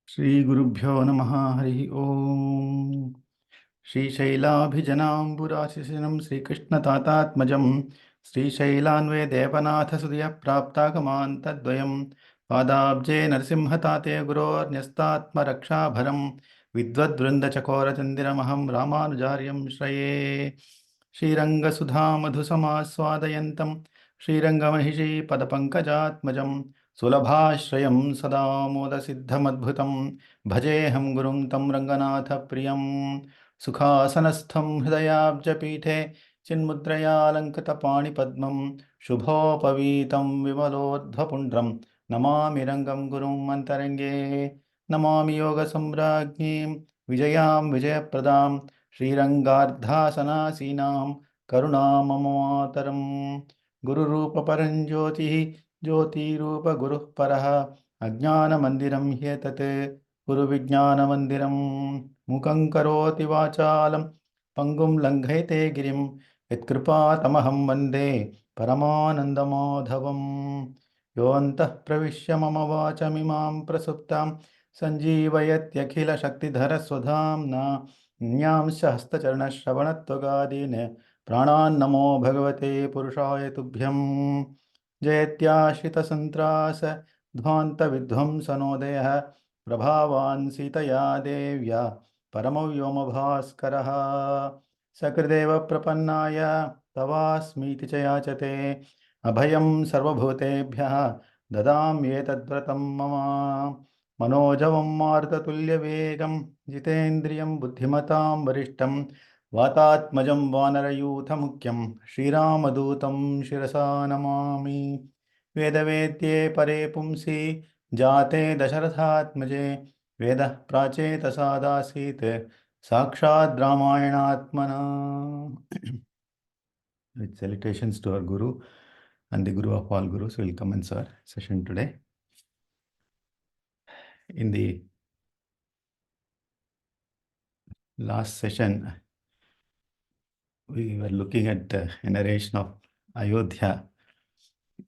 श्रीगुरुभ्यो नमः हरिः ओम् श्रीशैलाभिजनाम्बुराशिशिनं श्रीकृष्णतातात्मजं श्रीशैलान्वयदेवनाथसुधयप्राप्तागमान्तद्वयं पादाब्जे नरसिंहताते गुरोर्न्यस्तात्मरक्षाभरं विद्वद्वृन्दचकोरचन्दिरमहं रामानुजार्यं श्रये श्रीरङ्गसुधामधुसमास्वादयन्तं श्रीरङ्गमहिषीपदपङ्कजात्मजं सुलभाश्रयं सदा मोदसिद्धमद्भुतं भजेऽहं गुरुं तं रङ्गनाथप्रियं सुखासनस्थं हृदयाब्जपीठे चिन्मुद्रयालङ्कृतपाणिपद्मं शुभोपवीतं विमलोध्वपुण्ड्रं नमामि रङ्गं गुरुं अन्तरङ्गे नमामि योगसम्राज्ञीं विजयां विजयप्रदां श्रीरङ्गार्धासनासीनां करुणाममातरं गुरुरूपपरञ्ज्योतिः ज्योतिरूपगुरुः परः अज्ञानमन्दिरं ह्येतत् गुरुविज्ञानमन्दिरं मुखं करोति वाचालं पङ्गुं लङ्घयते गिरिं यत्कृपातमहं वन्दे परमानन्दमाधवं योऽन्तः प्रविश्य मम वाचमिमां प्रसुप्तां सञ्जीवयत्यखिलशक्तिधरस्वधाम्ना न्यांश्च हस्तचरणश्रवणत्वगादीन् प्राणान्नमो भगवते पुरुषाय तुभ्यं जयत्याश्रितसन्त्रास ध्वान्तविध्वंसनोदयः प्रभावान् सीतया देव्या परमव्योमभास्करः सकृदेव प्रपन्नाय तवास्मीति च याचते अभयं सर्वभूतेभ्यः ददाम्येतद्व्रतं मम मनोजवं मारुततुल्यवेगं जितेन्द्रियं बुद्धिमतां वरिष्ठं वातात्मजं वानरयूथमुख्यं श्रीरामदूतं शिरसा नमामि वेदवेद्ये परे पुंसि जाते दशरथात्मजे वेदः प्राचेतसादासीत् साक्षात् रामायणात्मना. With salutations to our Guru and the Guru of all Gurus, we will commence our session today. In the last session, we were looking at a narration of Ayodhya.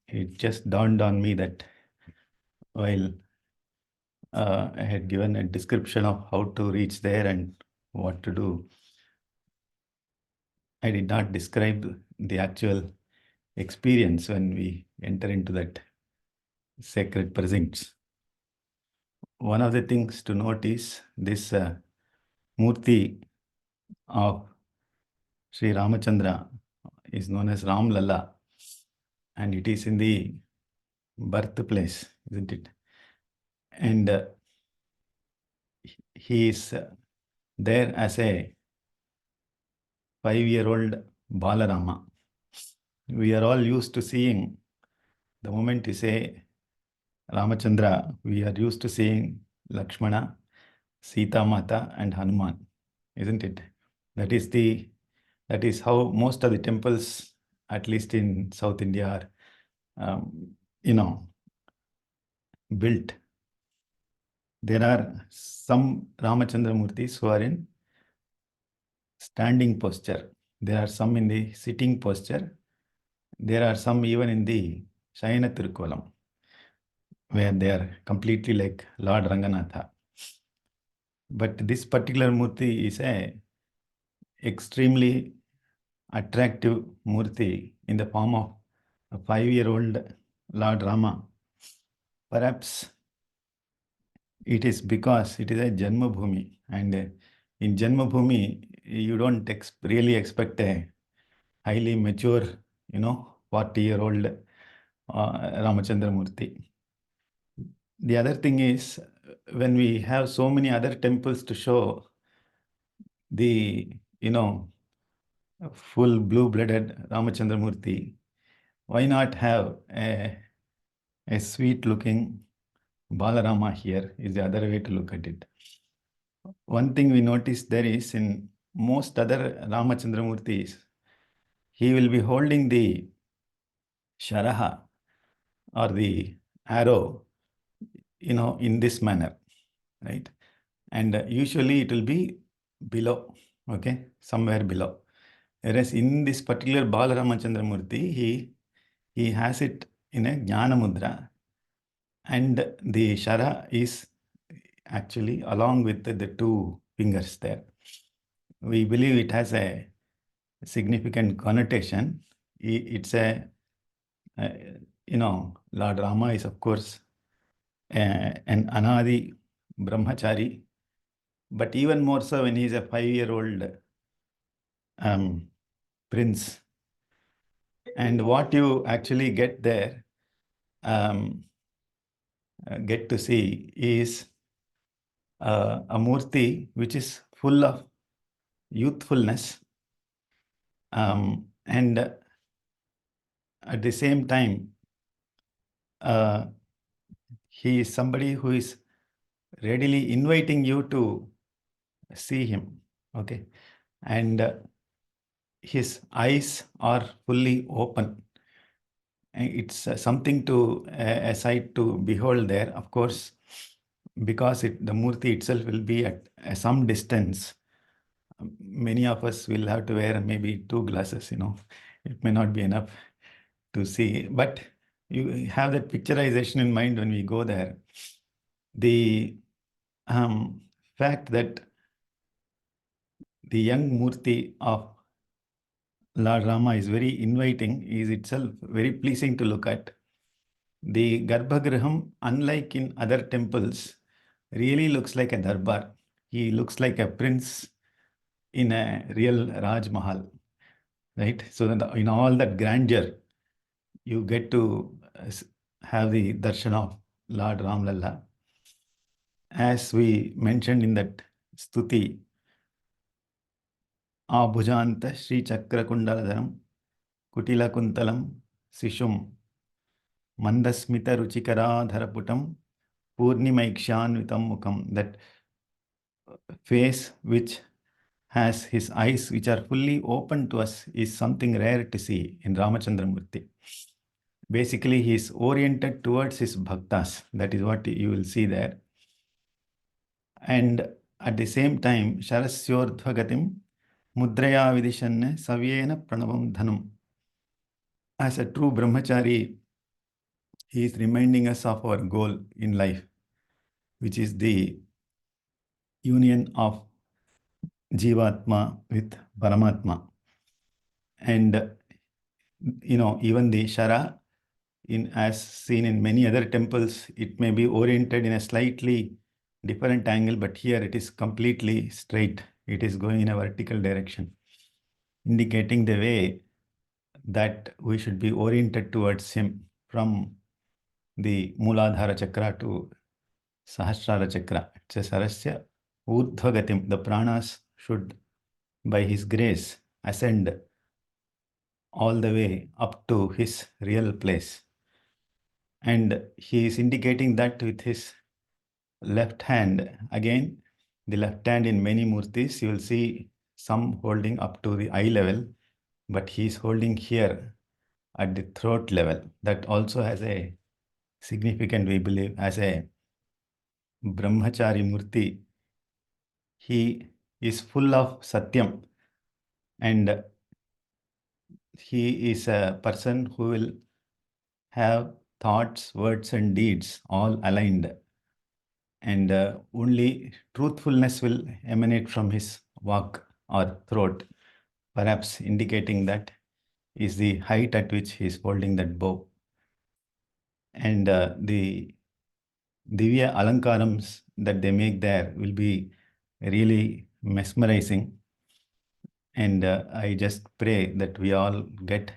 It just dawned on me that while I had given a description of how to reach there and what to do, I did not describe the actual experience when we enter into that sacred precincts. One of the things to note is this Murti of Sri Ramachandra is known as Ram Lalla, and it is in the birthplace, isn't it? And he is there as a 5-year-old Balarama. We are all used to seeing, the moment you say Ramachandra, we are used to seeing Lakshmana, Sita Mata, and Hanuman, isn't it? That is how most of the temples, at least in South India, are, built. There are some Ramachandra Murtis who are in standing posture. There are some in the sitting posture. There are some even in the Shayana Tirukolam, where they are completely like Lord Ranganatha. But this particular Murti is a extremely attractive Murti in the form of a 5-year-old Lord Rama. Perhaps it is because it is a Janmabhumi, and in Janmabhumi you don't really expect a highly mature, 40-year-old Ramachandra Murti. The other thing is, when we have so many other temples to show the, full blue-blooded Ramachandra Murti, why not have a sweet-looking Balarama here is the other way to look at it. One thing we notice there is in most other Ramachandra Murtis, he will be holding the Sharaha or the arrow, in this manner, right? And usually it will be below, okay, somewhere below. Whereas in this particular Balaramachandra Murti, he has it in a Jnana Mudra, and the Shara is actually, along with the two fingers there. We believe it has a significant connotation. It's uh, Lord Rama is, of course, an Anadi Brahmachari, but even more so when he's a 5-year-old prince. And what you actually get there, get to see, is a murti which is full of youthfulness, and at the same time, he is somebody who is readily inviting you to see him. Okay, and his eyes are fully open. It's something to a sight to behold there, of course, because the murti itself will be at some distance. Many of us will have to wear maybe 2 glasses, it may not be enough to see, but you have that picturization in mind when we go there. The fact that the young murti of Lord Rama is very inviting is itself very pleasing to look at. The Garbhagraham, unlike in other temples, really looks like a darbar. He looks like a prince in a real Raj Mahal, right? So that in all that grandeur, you get to have the darshan of Lord Ram Lalla. As we mentioned in that stuti, Abhujanta Sri Chakra Kundaladharam Kutila Kuntalam Sishum Mandasmita Ruchikaradharaputam Purnimaikshanvitam Mukam. That face which has his eyes which are fully open to us is something rare to see in Ramachandramurti. Basically, he is oriented towards his bhaktas. That is what you will see there. And at the same time, Sharasyordhvagatim Mudraya Vidishanne Savyena Pranavam Dhanam. As a true brahmachari, he is reminding us of our goal in life, which is the union of Jivatma with Paramatma. And even the Shara, as seen in many other temples, it may be oriented in a slightly different angle, but here it is completely straight. It is going in a vertical direction, indicating the way that we should be oriented towards him from the Mooladhara Chakra to Sahasrara Chakra. It's a Sarasya Urdhvagatim. The pranas should, by his grace, ascend all the way up to his real place. And he is indicating that with his left hand. Again, the left hand in many murtis, you will see some holding up to the eye level, but he is holding here at the throat level. That also has a significant, we believe, as a brahmachari murti. He is full of satyam, and he is a person who will have thoughts, words, and deeds all aligned. And only truthfulness will emanate from his vak or throat, perhaps indicating that is the height at which he is holding that bow. And the Divya Alankarams that they make there will be really mesmerizing. And I just pray that we all get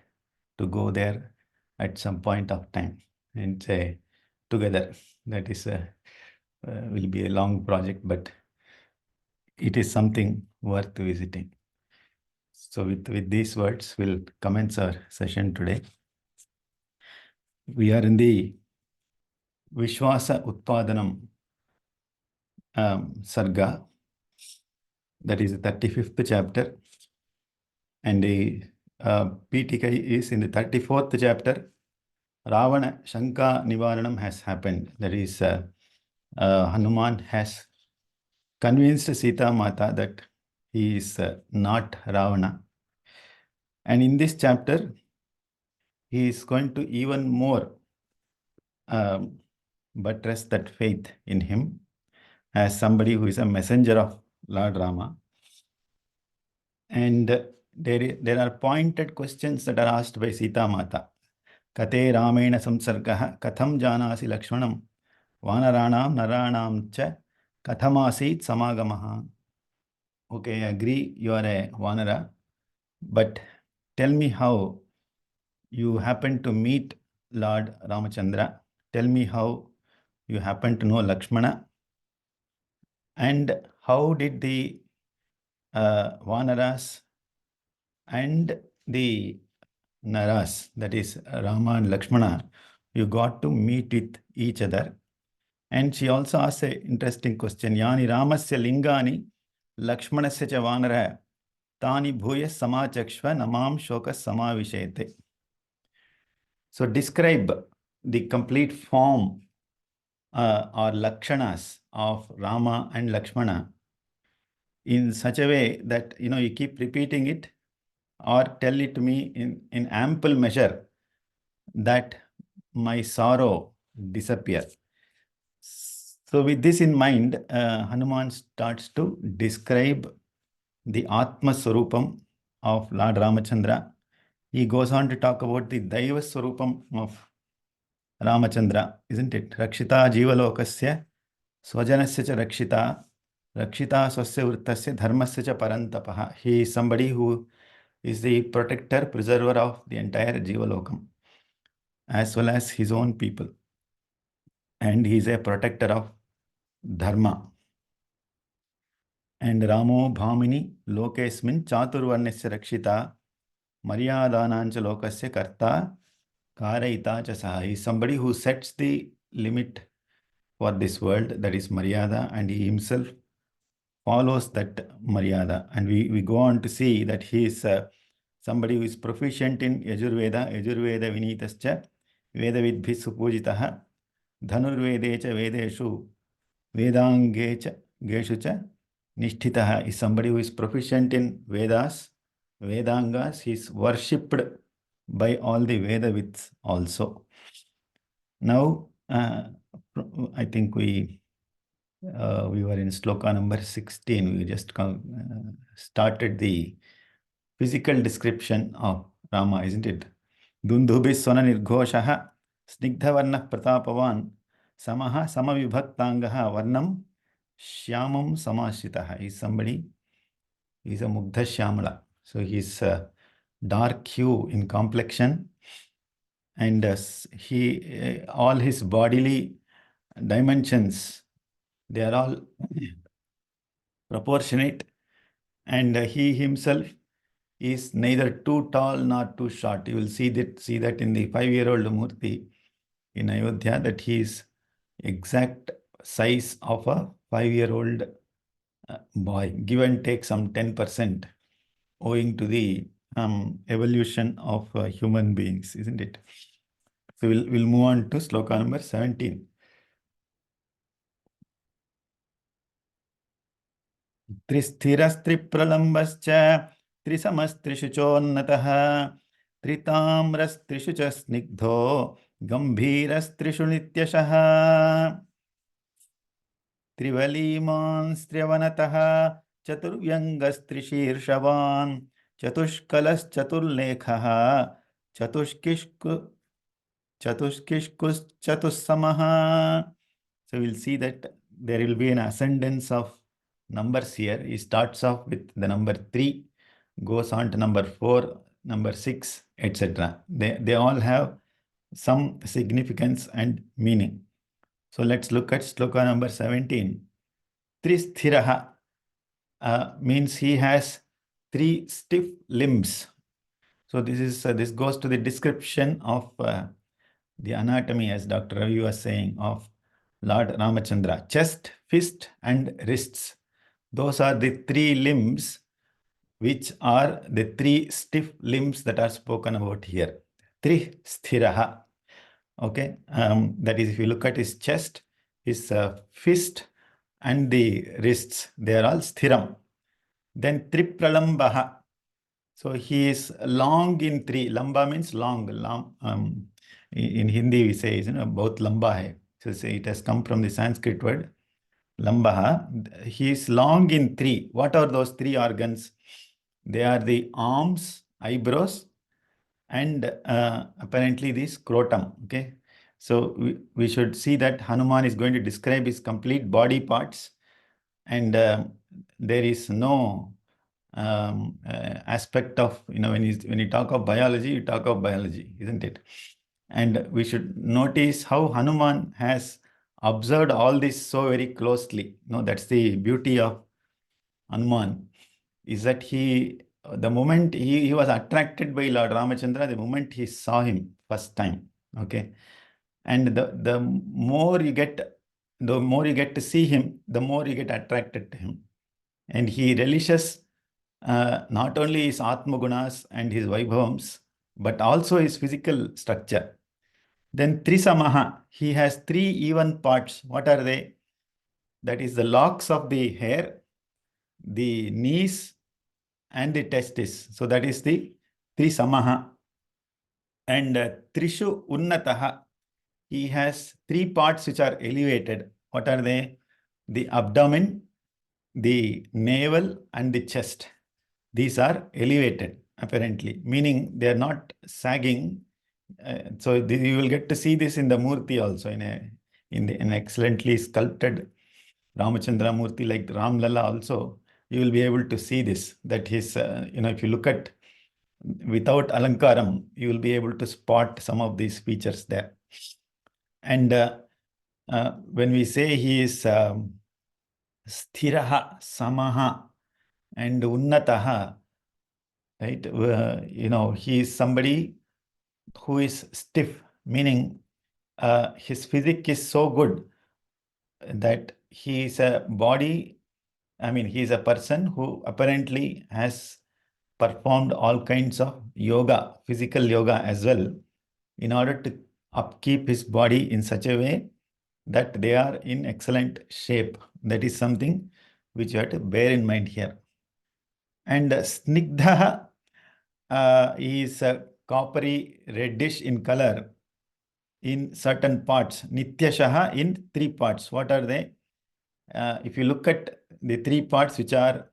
to go there at some point of time and say together. That is will be a long project, but it is something worth visiting. So with these words, we'll commence our session today. We are in the Vishwasa Utpadanam Sarga, that is the 35th chapter, and the Pitika is in the 34th chapter. Ravana Shanka Nivaranam has happened. That is, Hanuman has convinced Sita Mata that he is not Ravana. And in this chapter, he is going to even more buttress that faith in him. as somebody who is a messenger of Lord Rama. And there are pointed questions that are asked by Sita Mata. Kate Ramena Samsargaha Katham Janasi Lakshmanam Vanaranam Naranam Cha Kathamasit Samagamaha. Okay, I agree you are a Vanara, but tell me how you happen to meet Lord Ramachandra. Tell me how you happen to know Lakshmana, and how did the Vanaras and the Naras, that is Rama and Lakshmana, you got to meet with each other. And she also asks an interesting question. Yani Ramasya lingani Lakshmanasya cha vanara tani bhuya samachakshva namam shoka samavishete. So describe the complete form or lakshanas of Rama and Lakshmana in such a way that you keep repeating it, or tell it to me in ample measure that my sorrow disappears. So with this in mind, Hanuman starts to describe the Atma Swarupam of Lord Ramachandra. He goes on to talk about the Daiva Swarupam of Ramachandra, isn't it? Rakshita Jivalokasya Swajanasya cha Rakshita Rakshita Swasya Vrittasya Dharmasya cha Parantapaha. He is somebody who is the protector, preserver of the entire Jivalokam, as well as his own people. And he is a protector of Dharma. And Ramo Bhamini Lokesmin Chaturvarnasya Rakshita Maryadanancha Lokasya Karta Karayita cha Saha. He is somebody who sets the limit for this world, that is Maryada, and he himself follows that Maryada. And we go on to see that he is somebody who is proficient in Yajurveda Vinitascha Vedavidbhi Supujitaha Dhanurvedecha Vedeshu Vedangecha Geshucha Nishtitaha. Is somebody who is proficient in Vedas, Vedangas. He is worshipped by all the Vedavids also. Now, I think we were in sloka number 16. We just started the physical description of Rama, isn't it? Dundubhi Swana Nirghoshaha Snigdhavarna Pratapavan Samaha Samavibhaktangaha Varnam Shyamam Samashitaha. Is somebody, he is a Mugdha Shyamala. So he is dark hue in complexion, and he all his bodily dimensions, they are all proportionate, and he himself is neither too tall nor too short. You will see that in the 5-year-old Murti in Ayodhya, that he is exact size of a 5-year-old boy, give and take some 10%, owing to the evolution of human beings, isn't it? So we'll move on to sloka number 17. त्रिस्थिरस्त्रिप्रलम्बश्च त्रिसमस्त्रिषु चोन्नतः त्रिताम्रस्त्रिषु च स्निग्धो गम्भीरस्त्रिषु नित्यशः त्रिवलीमांस्त्र्यवनतः चतुर्व्यङ्गस्त्रिशीर्षवान् चतुष्कलश्चतुर्लेखः चतुष्किष्कुश्चतुस्समः. So we'll see that there will be an ascendance of numbers here. He starts off with the number 3, goes on to number 4, number 6, etc. They all have some significance and meaning. So let's look at sloka number 17. Tristhiraha means he has 3 stiff limbs. So this goes to the description of the anatomy, as Dr. Ravi was saying, of Lord Ramachandra. Chest, fist, and wrists. Those are the 3 limbs, which are the 3 stiff limbs that are spoken about here. Tristhiraha. Okay, that is, if you look at his chest, his fist, and the wrists, they are all sthiram. Then tripralambaha. So he is long in 3. Lamba means long. In Hindi we say, both lamba hai. So it has come from the Sanskrit word Lambaha. He is long in three. What are those three organs? They are the arms, eyebrows, and apparently the scrotum. Okay. So we should see that Hanuman is going to describe his complete body parts, and there is no aspect of, when you talk of biology, you talk of biology, isn't it? And we should notice how Hanuman has observed all this so very closely. That's the beauty of Hanuman, is that the moment he was attracted by Lord Ramachandra, the moment he saw him first time. Okay. And the more you get to see him, the more you get attracted to him. And he relishes not only his Atmagunas and his Vaibhavams, but also his physical structure. Then Trisamaha, he has three even parts. What are they? That is the locks of the hair, the knees, and the testis. So that is the Trisamaha. And Trishu Unnataha, he has three parts which are elevated. What are they? The abdomen, the navel, and the chest. These are elevated, apparently, meaning they are not sagging. So you will get to see this in the Murti also, in an excellently sculpted Ramachandra Murti like Ram Lalla also. You will be able to see this, that his, if you look at without Alankaram, you will be able to spot some of these features there. And when we say he is Sthiraha, Samaha, and Unnataha, right? He is somebody who is stiff, meaning his physique is so good that he is a body, he is a person who apparently has performed all kinds of yoga, physical yoga as well, in order to upkeep his body in such a way that they are in excellent shape. That is something which you have to bear in mind here. And Snigdha is coppery reddish in color in certain parts. Nityashaha in three parts. What are they? If you look at the three parts, which are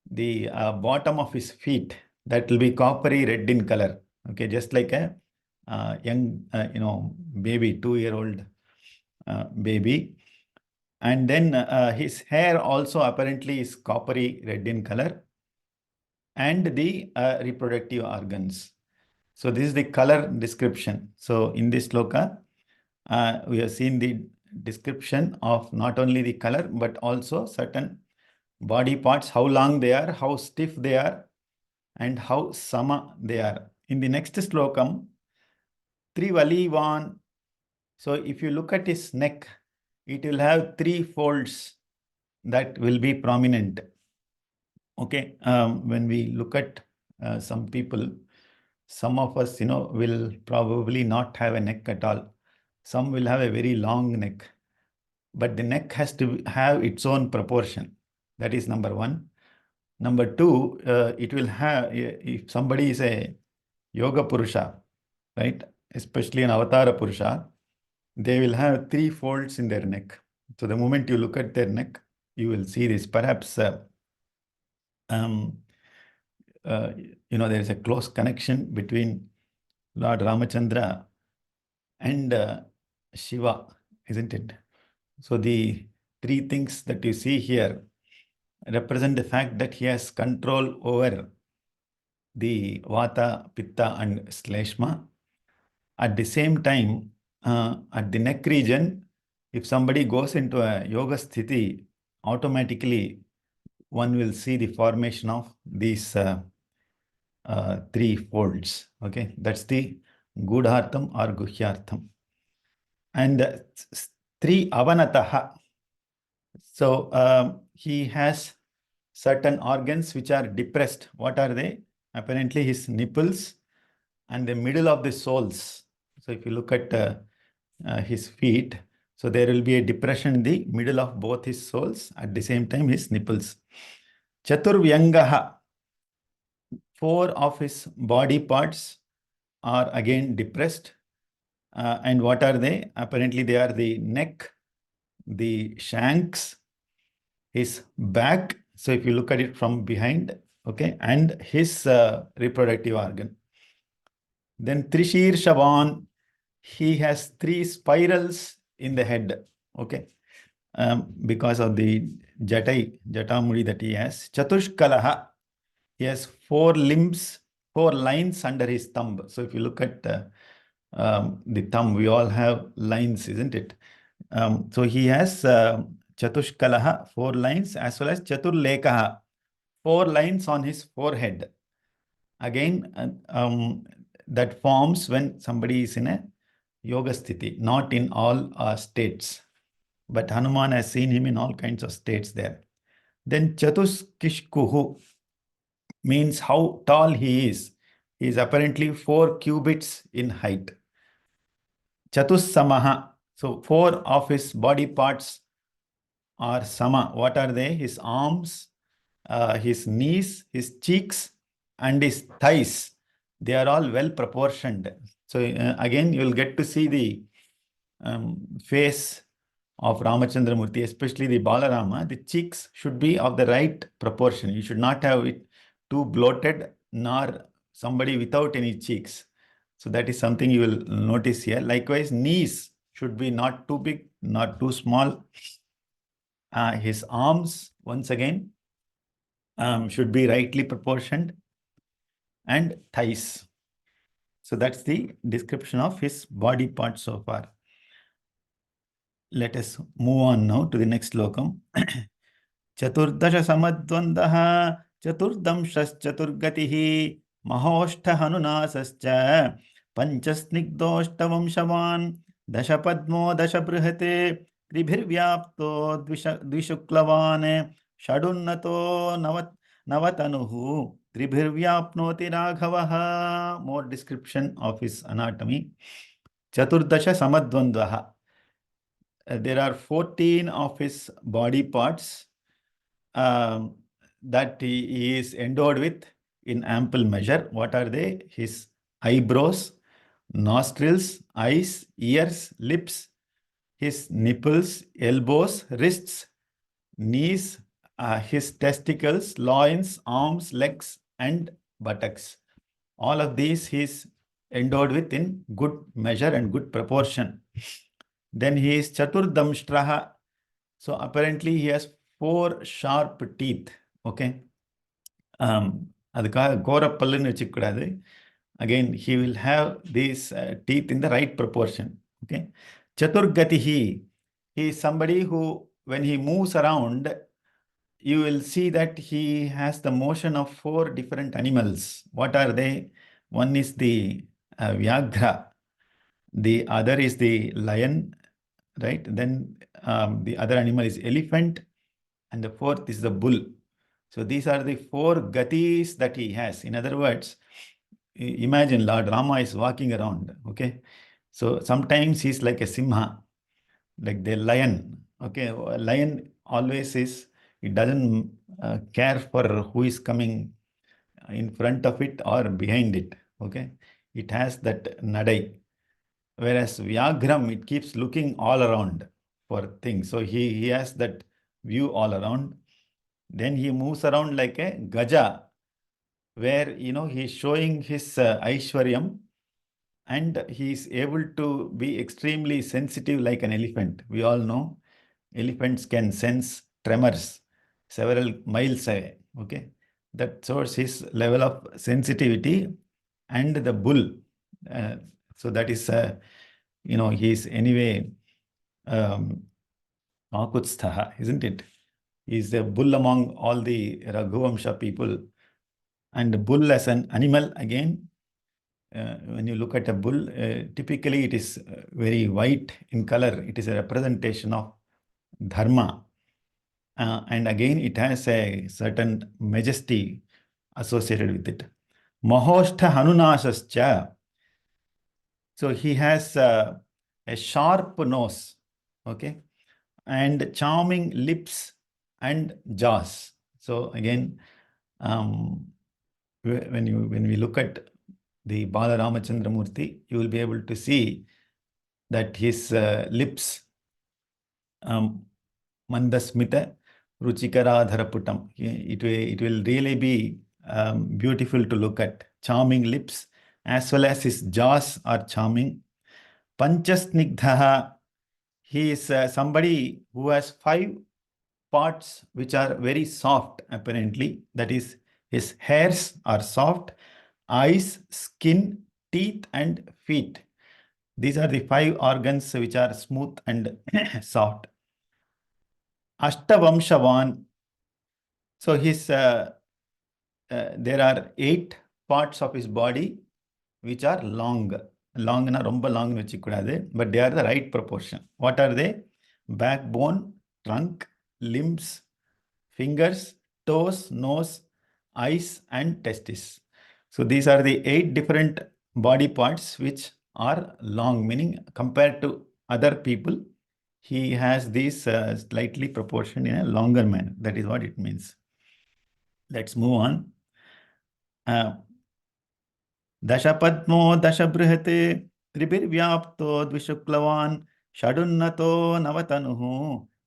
the bottom of his feet, that will be coppery red in color. Okay, just like a young, baby, 2-year-old baby. And then his hair also apparently is coppery red in color, and the reproductive organs. So this is the color description. So in this sloka, we have seen the description of not only the color, but also certain body parts, how long they are, how stiff they are, and how sama they are. In the next slokam, Trivalivan. So if you look at his neck, it will have three folds that will be prominent. Okay, when we look at some people, some of us, will probably not have a neck at all. Some will have a very long neck, but the neck has to have its own proportion. That is number one. Number two, it will have, if somebody is a yoga purusha, right, especially an avatara purusha, they will have three folds in their neck. So the moment you look at their neck, you will see this. Perhaps, there is a close connection between Lord Ramachandra and Shiva, isn't it? So the three things that you see here represent the fact that he has control over the Vata, Pitta, and Sleshma. At the same time, at the neck region, if somebody goes into a yoga sthiti, automatically one will see the formation of these three folds. Okay, that's the Gudhartham or Guhyartham. And three Avanataha. So he has certain organs which are depressed. What are they? Apparently his nipples and the middle of the soles. So if you look at his feet, so there will be a depression in the middle of both his soles, at the same time his nipples. Chaturvyangaha, four of his body parts are again depressed. And what are they? Apparently they are the neck, the shanks, his back. So if you look at it from behind, okay, and his reproductive organ. Then Trishir Shavan, he has 3 spirals in the head, okay, because of the jatamudi that he has. Chatushkalaha, he has 4 limbs, 4 lines under his thumb. So if you look at the thumb, we all have lines, isn't it? So he has Chatushkalaha, 4 lines, as well as Chaturlekaha, 4 lines on his forehead. Again, that forms when somebody is in a yoga sthiti, not in all states. But Hanuman has seen him in all kinds of states there. Then Chatuskishkuhu means how tall he is. He is apparently 4 cubits in height. Chatussamaha, so 4 of his body parts are sama. What are they? His arms, his knees, his cheeks, and his thighs. They are all well proportioned. So again, you will get to see the face of Ramachandra Murthy, especially the Balarama. The cheeks should be of the right proportion. You should not have it too bloated, nor somebody without any cheeks. So that is something you will notice here. Likewise, knees should be not too big, not too small. His arms, once again, should be rightly proportioned, and thighs. So that's the description of his body part so far. Let us move on now to the next slokam. Chaturdasha samadvandaha chaturdamshaschaturgatihi mahoshta hanunasascha panchasnigdoshtavam dashapadmo dashabrihate tribhirvyapto dvishuklavan shadunnato navatanuhu tribhirvyapnoti raghavaha. More description of his anatomy. Chaturdasha samadvandaha. There are 14 of his body parts that he is endowed with in ample measure. What are they? His eyebrows, nostrils, eyes, ears, lips, his nipples, elbows, wrists, knees, his testicles, loins, arms, legs, and buttocks. All of these he is endowed with in good measure and good proportion. Then he is Chaturdamshtraha. So apparently he has 4 sharp teeth. Okay. அதுக்காக கோரப்பல்லுன்னு வச்சுக்கூடாது. Again, he will have these teeth in the right proportion. Okay. Chaturgatihi. He is somebody who, when he moves around, you will see that he has the motion of 4 different animals. What are they? One is the Vyaghra. The other is the lion, right? Then the other animal is elephant, and the 4th is the bull. So these are the 4 gatis that he has. In other words, imagine Lord Rama is walking around, okay? So sometimes he's like a simha, like the lion, okay? A lion always is, it doesn't care for who is coming in front of it or behind it, okay? It has that nadai. Whereas Vyaghram, it keeps looking all around for things. So he has that view all around. Then he moves around like a gaja, where, he's showing his Aishwaryam, and he's able to be extremely sensitive like an elephant. We all know elephants can sense tremors several miles away. Okay. That shows his level of sensitivity. And the bull. So that is, he's anyway Akutstha, isn't it? He's a bull among all the Raghuvamsha people. And the bull as an animal, again, when you look at a bull, typically it is very white in color. It is a representation of dharma. And again, it has a certain majesty associated with it. Mahoshta Hanunasascha. So he has a sharp nose, okay, and charming lips and jaws. So again, when we look at the Bala Ramachandra Murthy, you will be able to see that his lips, mandasmita, Ruchikaradharaputam. It will really be beautiful to look at. Charming lips, as well as his jaws are charming. Panchasnigdhaha. He is somebody who has 5 parts which are very soft, apparently. That is, his hairs are soft, eyes, skin, teeth, and feet. These are the 5 organs which are smooth and soft. Ashtavamshavan. So there are 8 parts of his body which are long. Long na romba long vechikudadu, but they are the right proportion. What are they? Backbone, trunk, limbs, fingers, toes, nose, eyes, and testes. So these are the 8 different body parts which are long, meaning compared to other people, he has these slightly proportioned in a longer manner. That is what it means. Let's move on. दशपद्मो दशबृहत् त्रिभिर्व्याप्तो द्विशुक्लवान् षडुन्नतो नवतनुः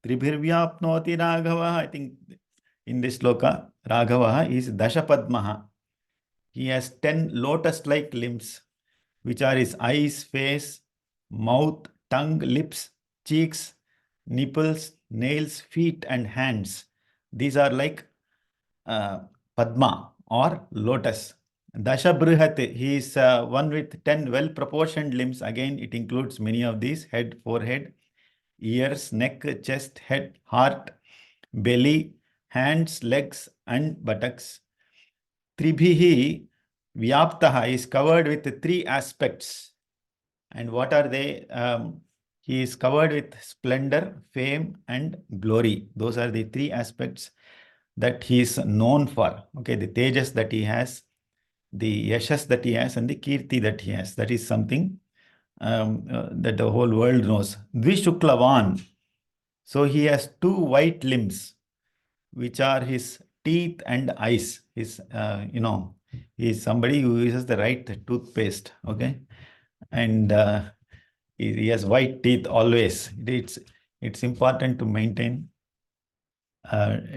त्रिभिर्व्याप्नोति राघवः. I think in this sloka, Raghava is Dashapadmaha. He has 10 lotus-like limbs, which are his eyes, face, mouth, tongue, lips, cheeks, nipples, nails, feet, and hands. These are like Padma or lotus. Dashabrihat, he is one with 10 well-proportioned limbs. Again, it includes many of these: head, forehead, ears, neck, chest, head, heart, belly, hands, legs, and buttocks. Tribhihi Vyaptaha is covered with 3 aspects. And what are they? He is covered with splendor, fame, and glory. Those are the 3 aspects that he is known for. Okay, the tejas that he has, the yashas that he has, and the kirti that he has. That is something that the whole world knows. Dvishuklavan. So he has 2 white limbs, which are his teeth and eyes. His, he is somebody who uses the right toothpaste. Okay, and he has white teeth always. It's important to maintain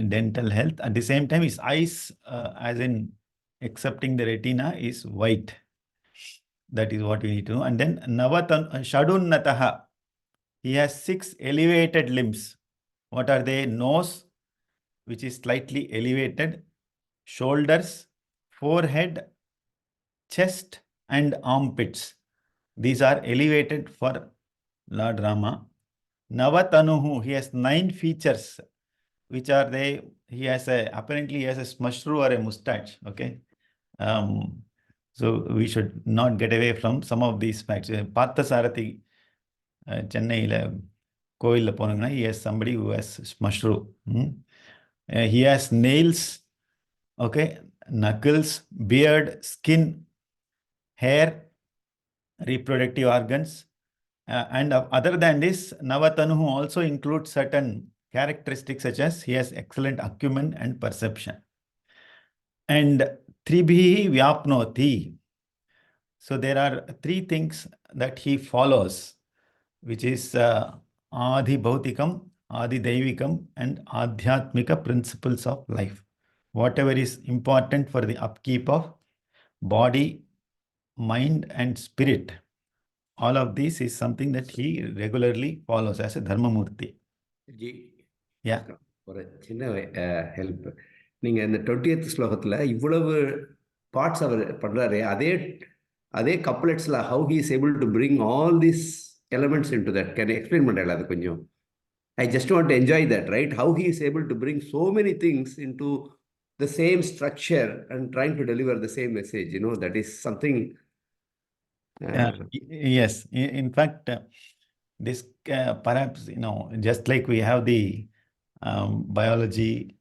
dental health. At the same time, his eyes, as in accepting the retina, is white. That is what we need to know. And then Shadunnataha. He has 6 elevated limbs. What are they? Nose, which is slightly elevated, shoulders, forehead, chest, and armpits. These are elevated for Lord Rama. Navatanuhu, he has 9 features, which are they? Apparently he has a smushru or a mustache. Okay. So we should not get away from some of these facts. Parthasarathi, Chennai, Koil Ponanga, he has somebody who has smushru. He has nails, okay, knuckles, beard, skin, hair, reproductive organs. And other than this, Navatanuhu also includes certain characteristics such as he has excellent acumen and perception. And Tribhi Vyapnoti. So there are 3 things that he follows, which is Adi Bhautikam, Adi Daivikam, and Adhyatmika principles of life. Whatever is important for the upkeep of body, mind, and spirit. All of this is something that he regularly follows as a Dharmamurti. Yeah. ஒரு சின்ன help. நீங்க இந்த 20th ஸ்லோகத்துல இவ்வளவு parts அவர் பண்றாரு. அதே கப்லெட்ஸ்ல how he is able to bring all these elements into that. Can you explain பண்றீங்களா அது கொஞ்சம்? I just want to enjoy that, right? How he is able to bring so many things into the same structure and trying to deliver the same message. That is something. Yes. In fact, this perhaps, just like we have the biology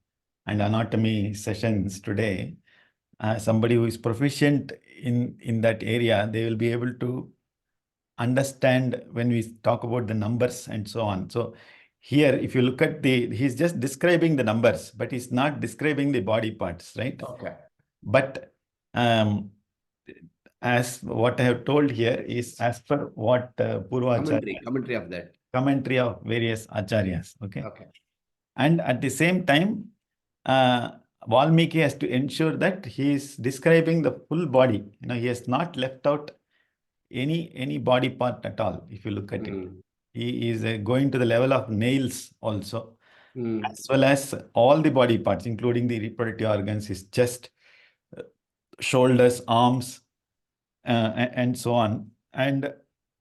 and anatomy sessions today, somebody who is proficient in that area, they will be able to understand when we talk about the numbers and so on. So here, if you look at he's just describing the numbers, but he's not describing the body parts, right? Okay. But as what I have told here is as per what Purvacharya, commentary of that. Commentary of various acharyas. Okay. Okay. And at the same time, Valmiki has to ensure that he is describing the full body. He has not left out any body part at all, if you look at it. He is going to the level of nails also, as well as all the body parts, including the reproductive organs, his chest, shoulders, arms, and so on. And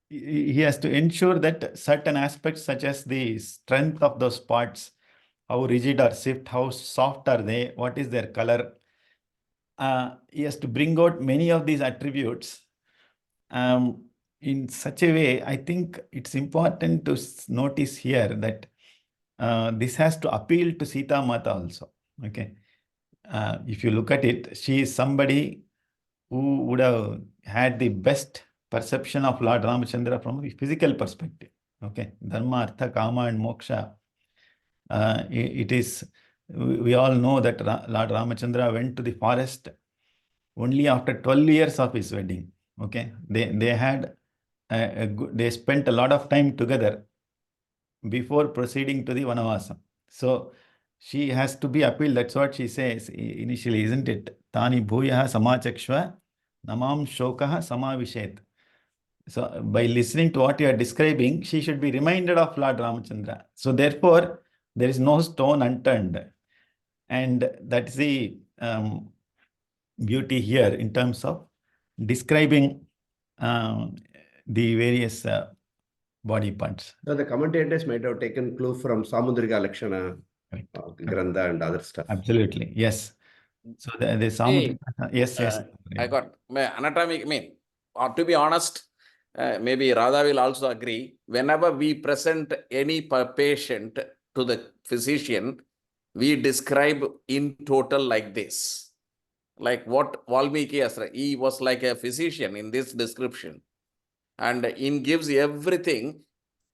he has to ensure that certain aspects, such as the strength of those parts, how rigid or stiff, how soft are they, what is their color, he has to bring out many of these attributes in such a way. I think it's important to notice here that this has to appeal to Sita Mata also. Okay, if you look at it, she is somebody who would have had the best perception of Lord Ramachandra from a physical perspective. Okay, Dharma, Artha, Kama, and Moksha. It is, we all know that Lord Ramachandra went to the forest only after 12 years of his wedding. Okay, they had they spent a lot of time together before proceeding to the Vanavasa. So she has to be appealed. That's what she says initially, isn't it? Tani bhuyaha samachakshva namam shokaha samavishet. So by listening to what you are describing, she should be reminded of Lord Ramachandra. So therefore, there is no stone unturned. And that's the beauty here in terms of describing the various body parts. So the commentators might have taken clue from Samudrika Lakshana, Grantha and other stuff. Absolutely, yes. So the Samudrika, yes. I got my anatomic, or to be honest, maybe Radha will also agree, whenever we present any patient to the physician, we describe in total like this. Like what Valmiki has, he was like a physician in this description. And he gives everything,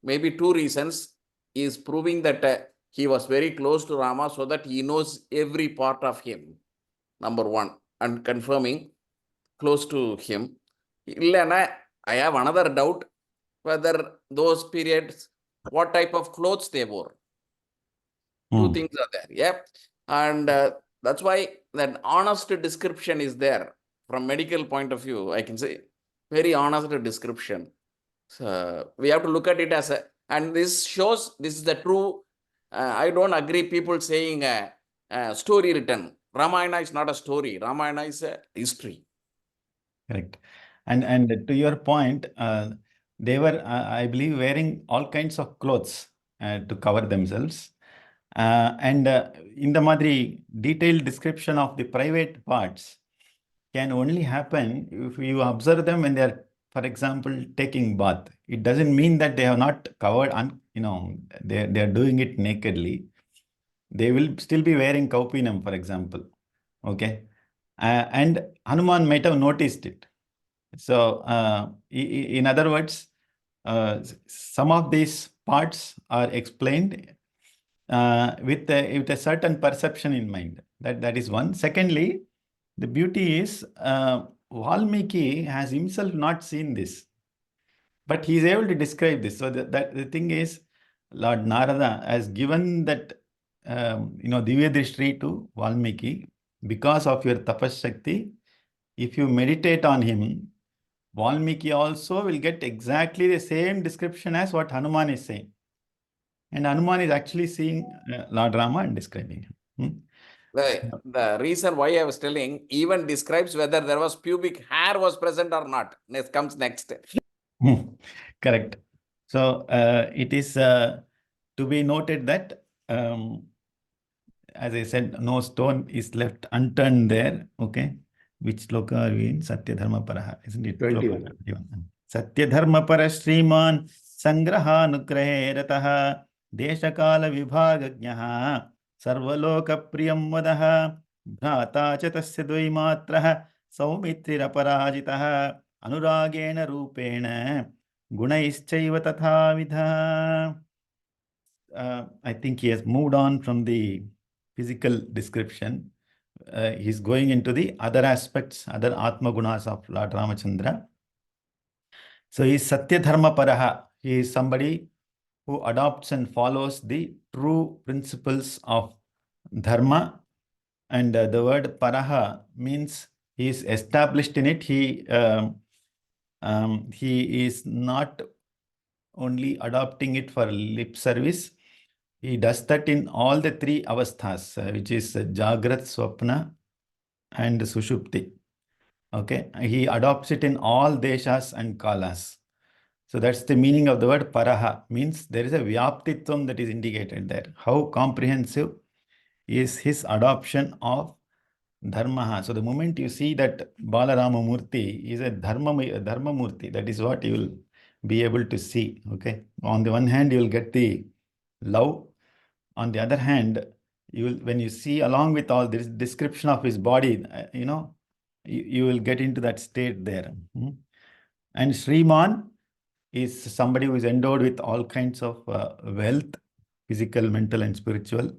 maybe two reasons. He is proving that he was very close to Rama so that he knows every part of him, number one, and confirming close to him. I have another doubt whether those periods, what type of clothes they wore. Two things are there, yeah. And that's why that honest description is there. From medical point of view, I can say very honest description. So we have to look at it as a, and this shows this is the true. I don't agree people saying a story written. Ramayana is not a story. Ramayana is a history. Correct. And to your point, they were, I believe, wearing all kinds of clothes to cover themselves. And in the Madri, detailed description of the private parts can only happen if you observe them when they are, for example, taking bath. It doesn't mean that they have not covered, they are doing it nakedly. They will still be wearing kaupinam, for example. Okay. And Hanuman might have noticed it. So, in other words, some of these parts are explained with a certain perception in mind. That is one. Secondly, the beauty is Valmiki has himself not seen this, but he is able to describe this. So that the thing is, Lord Narada has given that Divya Drishti to Valmiki because of your tapas shakti. If you meditate on him, Valmiki also will get exactly the same description as what Hanuman is saying. And Hanuman is actually seeing Lord Rama and describing him. The reason why I was telling even describes whether there was pubic hair was present or not. This comes next. Correct. So it is to be noted that, as I said, no stone is left unturned there. Okay. Which sloka are we in? Satya Dharma Paraha, isn't it? 21. Satya Dharma Para Shriman Sangraha Nugrahe Rataha Deshakala Vibhagagnaha Sarvaloka Priyam Vadaha Bhrata Chatasya Dvaimatraha Saumitriraparajitaha Anuragena Rupena Gunaischaiva Tatha Vidha. I think he has moved on from the physical description. He's going into the other aspects, other Atma Gunas of Lord Ramachandra. So he's Satya Dharma Paraha. He is somebody who adopts and follows the true principles of dharma. And the word paraha means he is established in it. He is not only adopting it for lip service. He does that in all the three avasthas, which is Jagrat, Swapna, and Sushupti. Okay, he adopts it in all deshas and kalas. So that's the meaning of the word paraha, means there is a vyaptitvam that is indicated there. How comprehensive is his adoption of dharma. So the moment you see that Balarama Murti is a dharma murti, that is what you will be able to see. Okay, on the one hand, you will get the love. On the other hand, you will, when you see along with all this description of his body, you will get into that state there. And Sriman is somebody who is endowed with all kinds of wealth, physical, mental, and spiritual.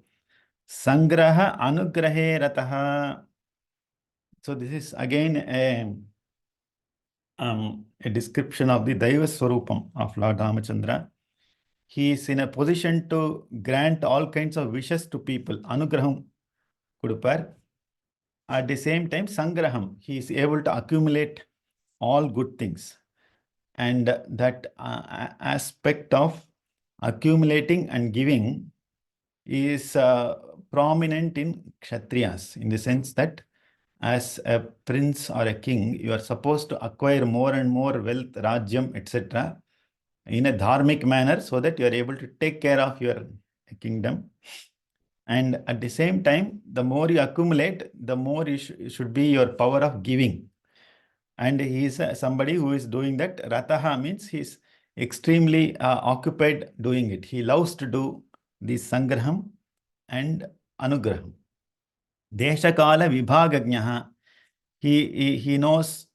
Sangraha anugrahe rataha. So this is again a description of the Daiva Swarupam of Lord Ramachandra. He is in a position to grant all kinds of wishes to people. Anugraham Kudupar. At the same time, Sangraham, he is able to accumulate all good things. And that aspect of accumulating and giving is prominent in Kshatriyas, in the sense that as a prince or a king, you are supposed to acquire more and more wealth, rajyam, etc. in a dharmic manner, so that you are able to take care of your kingdom. And at the same time, the more you accumulate, the more should be your power of giving. And he is somebody who is doing that. Rataha means he is extremely occupied doing it. He loves to do this sangraham and anugraham. Deshakala vibhagagnaha. He knows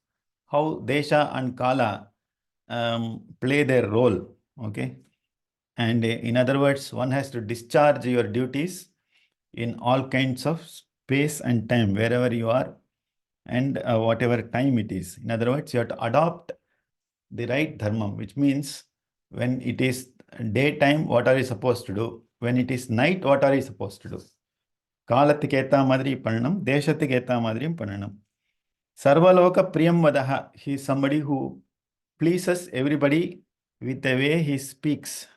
how desha and kala play their role. Okay. And in other words, one has to discharge your duties in all kinds of space and time, wherever you are, and whatever time it is. In other words, you have to adopt the right dharma, which means when it is daytime, what are you supposed to do? When it is night, what are you supposed to do? Kalathukku etta madri pannanam, deshathukku etta madriyum pannanam. Sarvaloka priyam vadaha. He is somebody who pleases everybody with the way he speaks.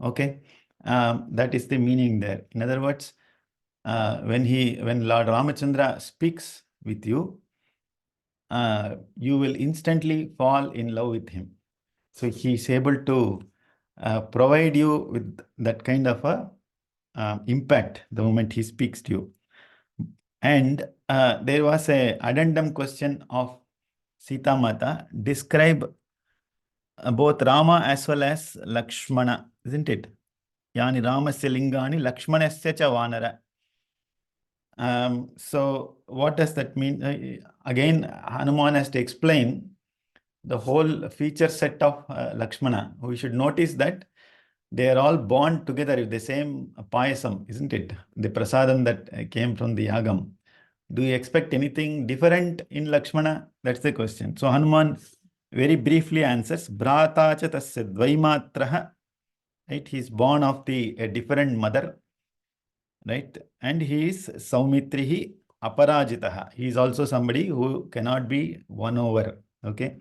Okay, that is the meaning there. In other words, when Lord Ramachandra speaks with you, you will instantly fall in love with him. So he is able to provide you with that kind of a impact the moment he speaks to you. And there was a addendum question of Sita Mata. Describe both Rama as well as Lakshmana, isn't it? Yani Ramasya lingani Lakshmanasya cha vanara. So what does that mean? Again, Hanuman has to explain the whole feature set of Lakshmana. We should notice that they are all born together with the same payasam, isn't it? The prasadam that came from the yagam. Do you expect anything different in Lakshmana? That's the question. So Hanuman very briefly answers, Bhrata cha tasya dvaimatraha. Right? He is born of a different mother. Right? And he is Saumitrihi Aparajitaha. He is also somebody who cannot be won over. Okay.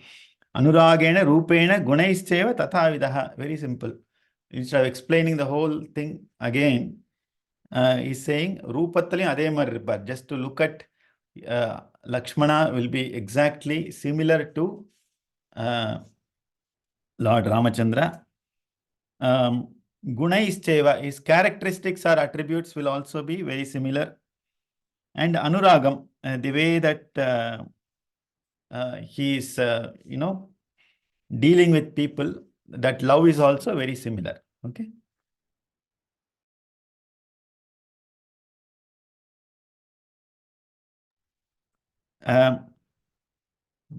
Anuragena Rupena Gunaischeva Tathavidaha. Very simple. Instead of explaining the whole thing again, he's saying Rupattali Adhe Maripar. Just to look at Lakshmana will be exactly similar to Lord Ramachandra. Gunaischeva, his characteristics or attributes will also be very similar. And Anuragam, the way that he is, dealing with people, that love is also very similar. Okay.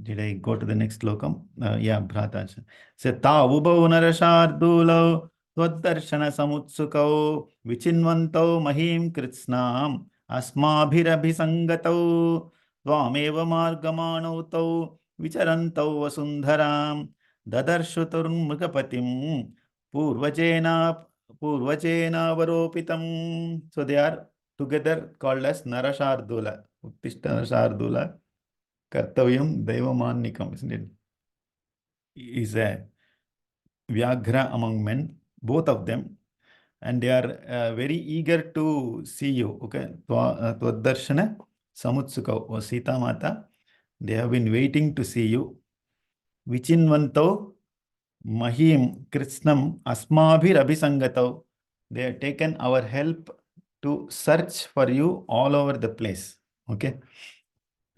Did I go to the next lokam? Yeah, Bhrata. Se tavubau narashardulau twaddarshana samutsukau vichinvantau mahim kritsnam asmabhirabhisangatau tvameva margamanau vicharantau vasundharam dadarshuturnmugapatim Purvachena Varopitam. So they are together called as Narashardula. Uttishta Narashardula. Kartavyam Daivamannikam, isn't it? Is a Vyaghra among men, both of them. And they are very eager to see you. Okay. Tvadarshana Samutsukau, O Sita Mata. They have been waiting to see you. Vichinvanto Mahim Krishnam Asmabhir Abhisangatau. They have taken our help to search for you all over the place. Okay.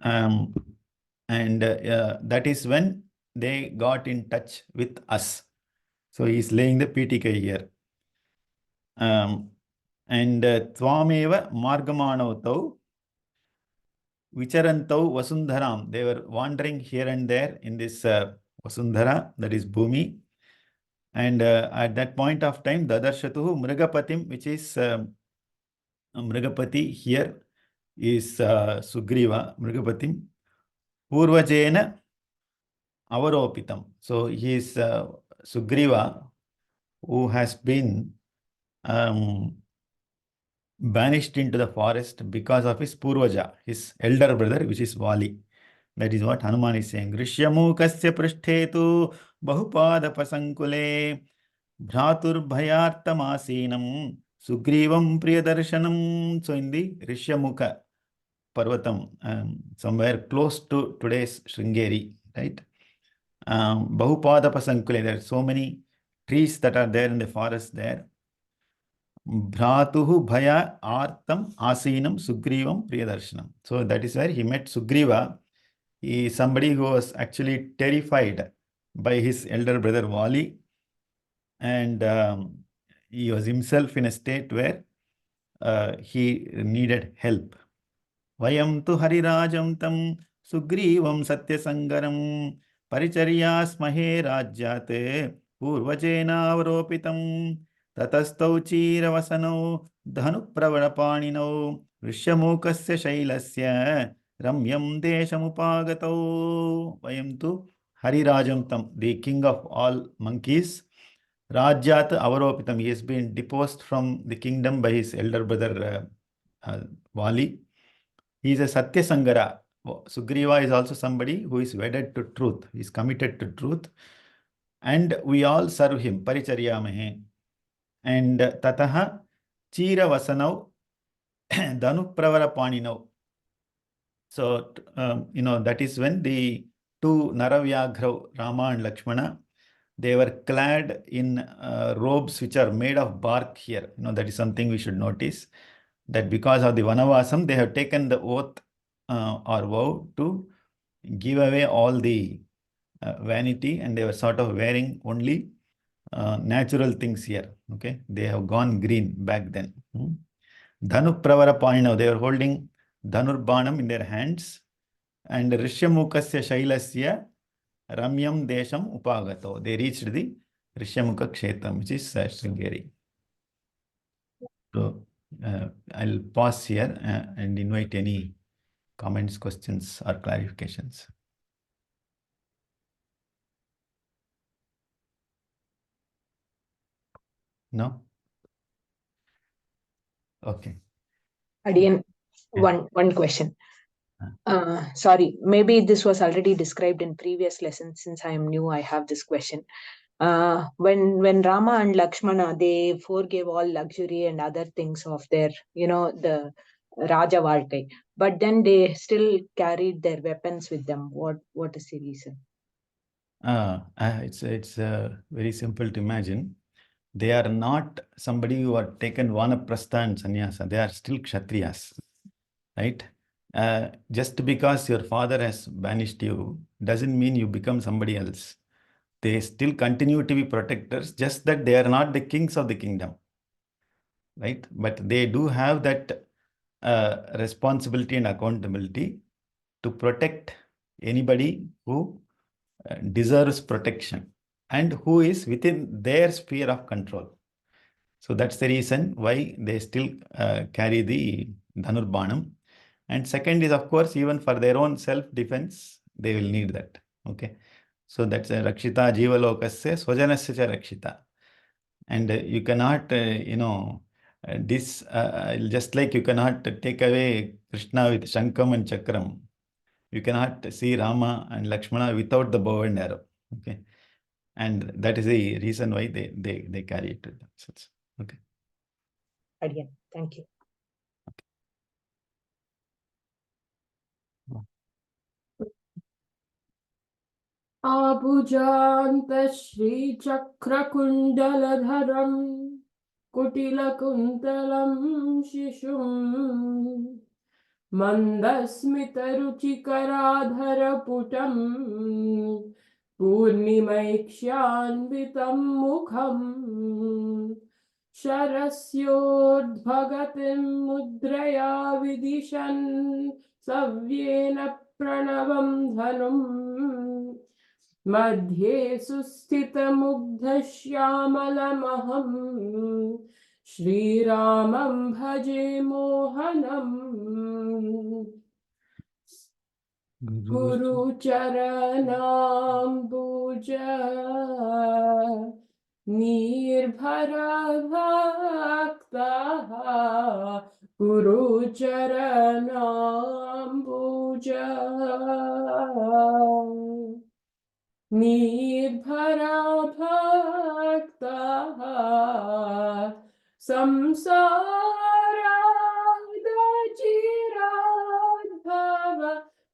And that is when they got in touch with us. So he is laying the PTK here. And Tvameva Margamanavtau Vicharantau Vasundharam. They were wandering here and there in this Vasundhara, that is Bhumi. And at that point of time, Dadarshatuhu Mrigapatim, which is Mrigapati here is Sugriva, Mrigapatim. Purvajena Avaropitam. So he is Sugriva, who has been banished into the forest because of his Purvaja, his elder brother, which is Vali. That is what Hanuman is saying. Rishyamukasya prishthetu bahupada pasankule bhratur bhayartamasinam sugrivam priyadarshanam. So in the Rishyamukha Parvatam, somewhere close to today's Sringeri, right? Bahupada pasankule, there are so many trees that are there in the forest there. Bhratuhu bhaya artam asinam sugrivam priyadarshanam. So that is where he met Sugriva. He is somebody who was actually terrified by his elder brother Vali, and he was himself in a state where he needed help. Vayam tu harirajam tam sugrivam satyasangaram paricharyasmahe rajyate purvajena avaropitam tatastau chiravasano dhanupravarapaninau rishyamukasya shailasya ramyam deshamupagato. Vayam tu harirajam tam, the king of all monkeys, rajyat avaropitam. He has been deposed from the kingdom by his elder brother Vali. He is a Satya Sangara. Sugriva is also somebody who is wedded to truth. He is committed to truth. And we all serve him. Paricharyamahe. And tataha chira vasanau dhanupravara paninau. So, that is when the two Naravyaghra, Rama and Lakshmana, they were clad in robes which are made of bark here. That is something we should notice. That because of the Vanavasam, they have taken the oath or vow to give away all the vanity, and they were sort of wearing only natural things here. Okay, they have gone green back then. Dhanu Pravara Paninav, they were holding Dhanurbanam in their hands, and Rishyamukasya Shailasya Ramyam Desham Upagato. They reached the Rishyamukha Kshetram, which is Sringeri. So I'll pause here and invite any comments, questions, or clarifications. No? Okay. Again, Yeah. one question. Sorry, maybe this was already described in previous lessons. Since I am new, I have this question. When Rama and Lakshmana, they forgave all luxury and other things of their, the Raja Valkai, but then they still carried their weapons with them. What is the reason? It's very simple to imagine. They are not somebody who are taken Vanaprastha and Sannyasa. They are still Kshatriyas, right? Just because your father has banished you doesn't mean you become somebody else. They still continue to be protectors, just that they are not the kings of the kingdom, right? But they do have that responsibility and accountability to protect anybody who deserves protection and who is within their sphere of control. So that's the reason why they still carry the Dhanurbanam. And second is, of course, even for their own self-defense, they will need that. Okay. So that's a Rakshita Jivalokasya Swajanasya cha Rakshita. And you cannot, just like you cannot take away Krishna with Shankam and Chakram, you cannot see Rama and Lakshmana without the bow and arrow. Okay, and that is the reason why they carry it to themselves. Okay. Again, thank you. आभुजान्तश्रीचक्रकुण्डलधरं कुटिलकुन्तलं शिशुम् मन्दस्मितरुचिकराधरपुटं पूर्णिमैक्ष्यान्वितं मुखम् शरस्योद्भगतिं मुद्रया विदिशन् सव्येन प्रणवं धनुम् मध्ये सुस्थितमुग्धश्यामलमहं श्रीरामं भजे मोहनम् गुरुचरणाम्बुज निर्भरभक्तः गुरुचरणाम्बुज निर्भरभक्तः संसारादचिराद्भव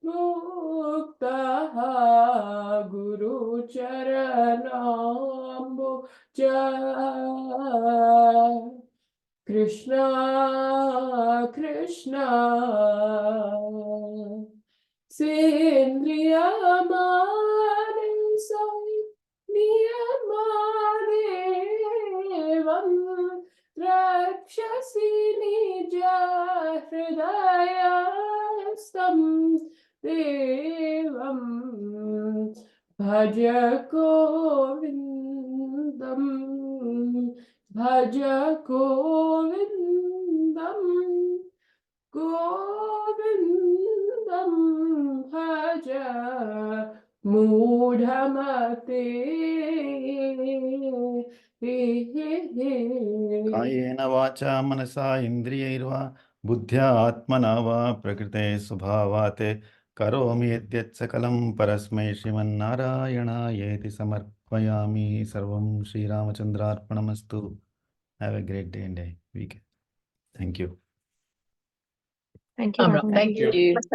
मुक्तः गुरुचरणाम्बुज कृष्णा कृष्णा सेन्द्रियमानसो नियमादेवं रक्षसि निज हृदयस्थं देवं भज गोविन्दं भज गोविन्दं गोविन्दं भज मूढमते कायेन वाचा मनसा इन्द्रियैर्वा बुद्ध्या आत्मना वा प्रकृते स्वभावात् करोमि यद्यत् सकलं परस्मै श्रीमन्नारायणायेति समर्पयामि. सर्वं श्रीरामचन्द्रार्पणमस्तु. Have a great day and a week. Thank you. Thank you. Thank you.